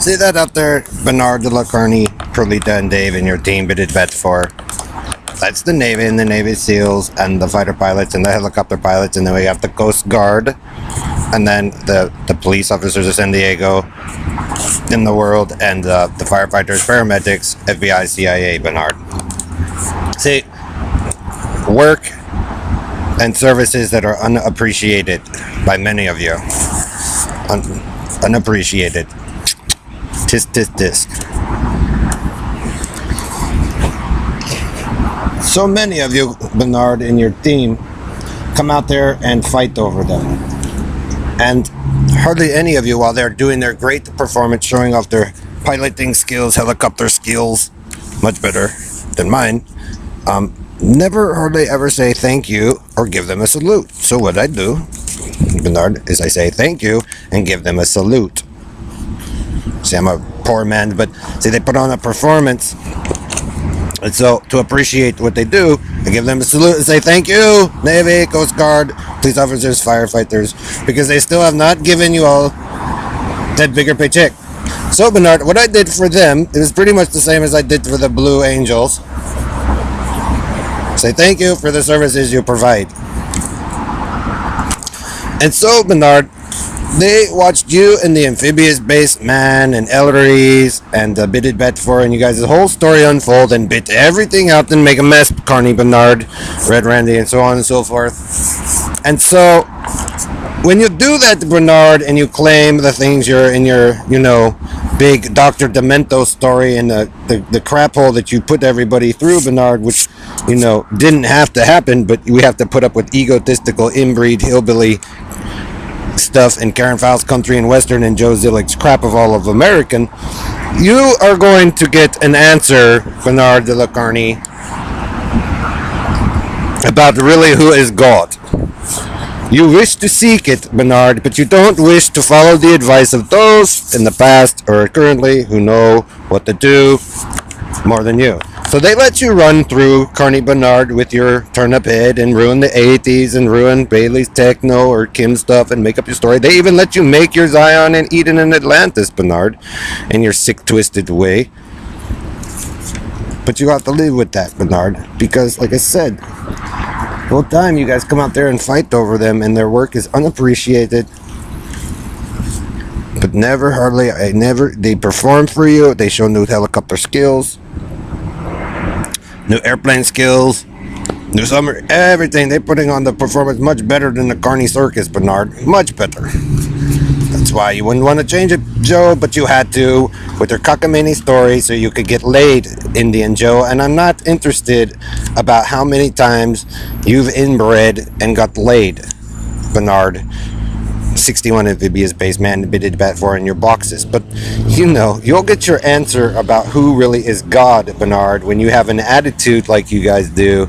See that out there? Bernard de la Carney, Perlita, and Dave in your team bidded bet for. That's the Navy and the Navy SEALs and the fighter pilots and the helicopter pilots, and then we have the Coast Guard, and then the police officers of San Diego in the world, and the firefighters, paramedics, FBI, CIA, Bernard. See, work and services that are unappreciated by many of you. Unappreciated. Tisk, tisk, tisk. So many of you, Bernard, and your team come out there and fight over them. And hardly any of you, while they're doing their great performance, showing off their piloting skills, helicopter skills, much better than mine, never hardly ever say thank you or give them a salute. So what I do, Bernard, is I say thank you and give them a salute. See, I'm a poor man, but see, they put on a performance. And so, to appreciate what they do, I give them a salute and say thank you, Navy, Coast Guard, police officers, firefighters, because they still have not given you all that bigger paycheck. So, Bernard, what I did for them, it was pretty much the same as I did for the Blue Angels. Say thank you for the services you provide. And so, Bernard, they watched you and the amphibious based man and Ellery's and the bidded bet for, and you guys, the whole story unfold and bit everything out and make a mess. Carney, Bernard, Red Randy, and so on and so forth. And so, when you do that, Bernard, and you claim the things you're in your, big Dr. Demento story and the crap hole that you put everybody through, Bernard, which, didn't have to happen, but we have to put up with egotistical, inbreed, hillbilly stuff in Karen Fowles Country and Western and Joe Zillig's crap of all of American, you are going to get an answer, Bernard de la Carney, about really who is God. You wish to seek it, Bernard, but you don't wish to follow the advice of those in the past or currently who know what to do more than you. So they let you run through Carney Bernard with your turnip head and ruin the 80s and ruin Bailey's techno or Kim stuff and make up your story. They even let you make your Zion and Eden and Atlantis, Bernard, in your sick, twisted way. But you have to live with that, Bernard, because, like I said, the whole time you guys come out there and fight over them and their work is unappreciated. But they perform for you. They show new helicopter skills, new airplane skills, new summer, everything. They're putting on the performance much better than the Carney Circus, Bernard. Much better. That's why you wouldn't want to change it, Joe, but you had to with your cockamamie story so you could get laid, Indian Joe. And I'm not interested about how many times you've inbred and got laid, Bernard. 61 amphibious based man bidded bet for in your boxes. But you'll get your answer about who really is God, Bernard, when you have an attitude like you guys do,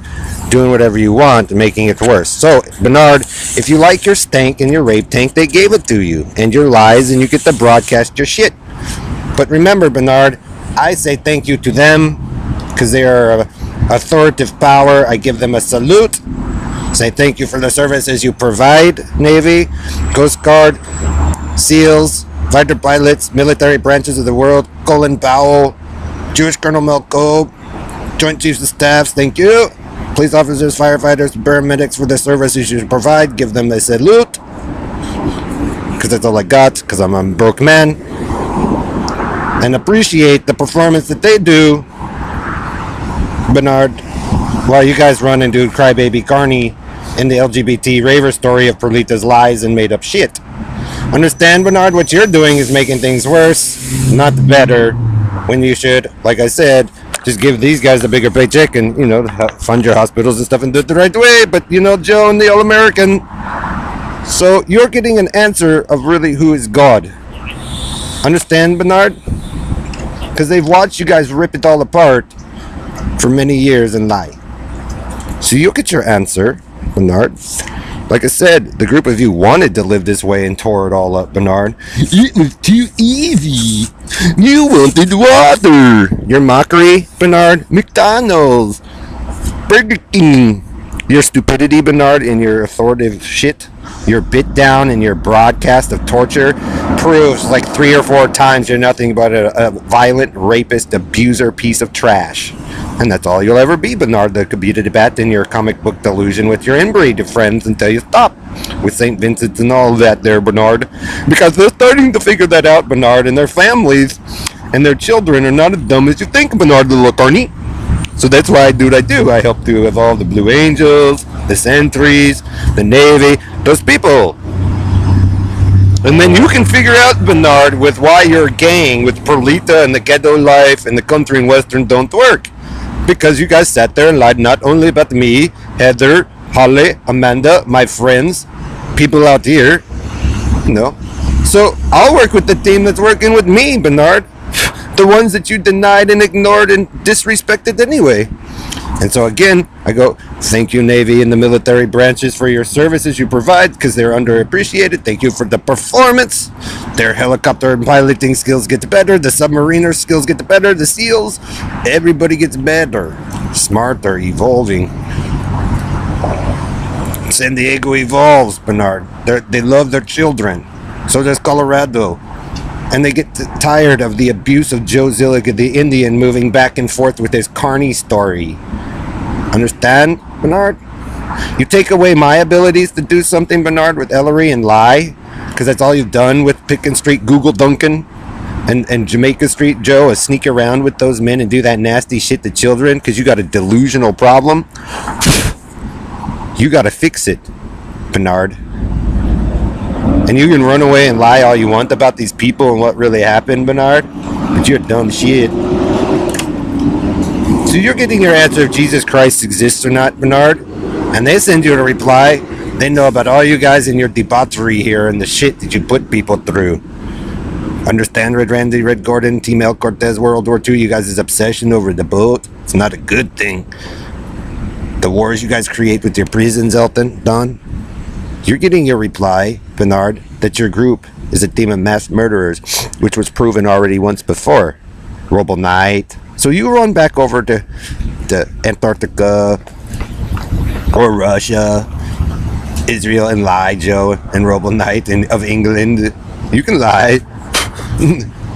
doing whatever you want and making it worse. So, Bernard, if you like your stank and your rape tank, they gave it to you, and your lies, and you get to broadcast your shit. But remember, Bernard, I say thank you to them because they are authoritative power. I give them a salute. Say thank you for the services you provide, Navy, Coast Guard, SEALs, fighter pilots, military branches of the world, Colin Powell, Jewish Colonel Mel Kobe, Joint Chiefs of Staffs, thank you. Police officers, firefighters, paramedics for the services you provide, give them a salute. Because that's all I got, because I'm a broke man. And appreciate the performance that they do, Bernard, while you guys run and do Crybaby Carney in the LGBT raver story of Perlita's lies and made up shit. Understand, Bernard, what you're doing is making things worse, not better, when you should, like I said, just give these guys a bigger paycheck and, fund your hospitals and stuff and do it the right way. But, Joe and the All-American. So you're getting an answer of really who is God. Understand, Bernard? Because they've watched you guys rip it all apart for many years and lie. So you'll get your answer, Bernard. Like I said, the group of you wanted to live this way and tore it all up, Bernard. It was too easy. You wanted water. Your mockery, Bernard. McDonald's. Burger King. Your stupidity, Bernard, and your authoritative shit your bit down and your broadcast of torture proves like 3 or 4 times you're nothing but a violent, rapist, abuser piece of trash. And that's all you'll ever be, Bernard the computer bat in your comic book delusion with your inbreed friends until you stop with St. Vincent and all that there, Bernard. Because they're starting to figure that out, Bernard, and their families and their children are not as dumb as you think, Bernard the Lacarni. So that's why I do what I do. I help to evolve the Blue Angels, the Sentries, the Navy, those people. And then you can figure out, Bernard, with why your gang with Perlita and the ghetto life and the country and western don't work. Because you guys sat there and lied not only about me, Heather, Holly, Amanda, my friends, people out here, you know. So I'll work with the team that's working with me, Bernard. The ones that you denied and ignored and disrespected anyway. And so again, I go, thank you, Navy and the military branches, for your services you provide, because they're underappreciated. Thank you for the performance. Their helicopter and piloting skills get better. The submariner skills get better. The SEALs, everybody gets better, smarter, evolving. San Diego evolves, Bernard. They love their children. So does Colorado. And they get tired of the abuse of Joe Zillick, the Indian, moving back and forth with his Carney story. Understand, Bernard? You take away my abilities to do something, Bernard, with Ellery and lie, because that's all you've done with Picken Street Google Duncan and Jamaica Street Joe, is sneak around with those men and do that nasty shit to children because you got a delusional problem. You got to fix it, Bernard. And you can run away and lie all you want about these people and what really happened, Bernard, but you're dumb shit. So you're getting your answer if Jesus Christ exists or not, Bernard, and they send you a reply. They know about all you guys and your debauchery here and the shit that you put people through. Understand, Red Randy, Red Gordon, Team El Cortez, World War II, you guys' obsession over the boat? It's not a good thing. The wars you guys create with your prisons, Elton, Don? You're getting your reply, Bernard, that your group is a team of mass murderers, which was proven already once before. Robo Knight. So you run back over to Antarctica or Russia, Israel, and lie, Joe, and Robo Knight of England. You can lie,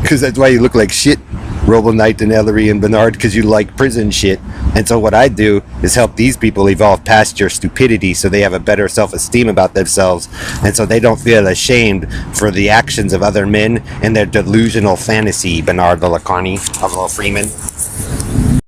because that's why you look like shit, Robo Knight and Ellery and Bernard, because you like prison shit. And so what I do is help these people evolve past your stupidity so they have a better self-esteem about themselves, and so they don't feel ashamed for the actions of other men and their delusional fantasy, Bernard the Lacarni of Freeman.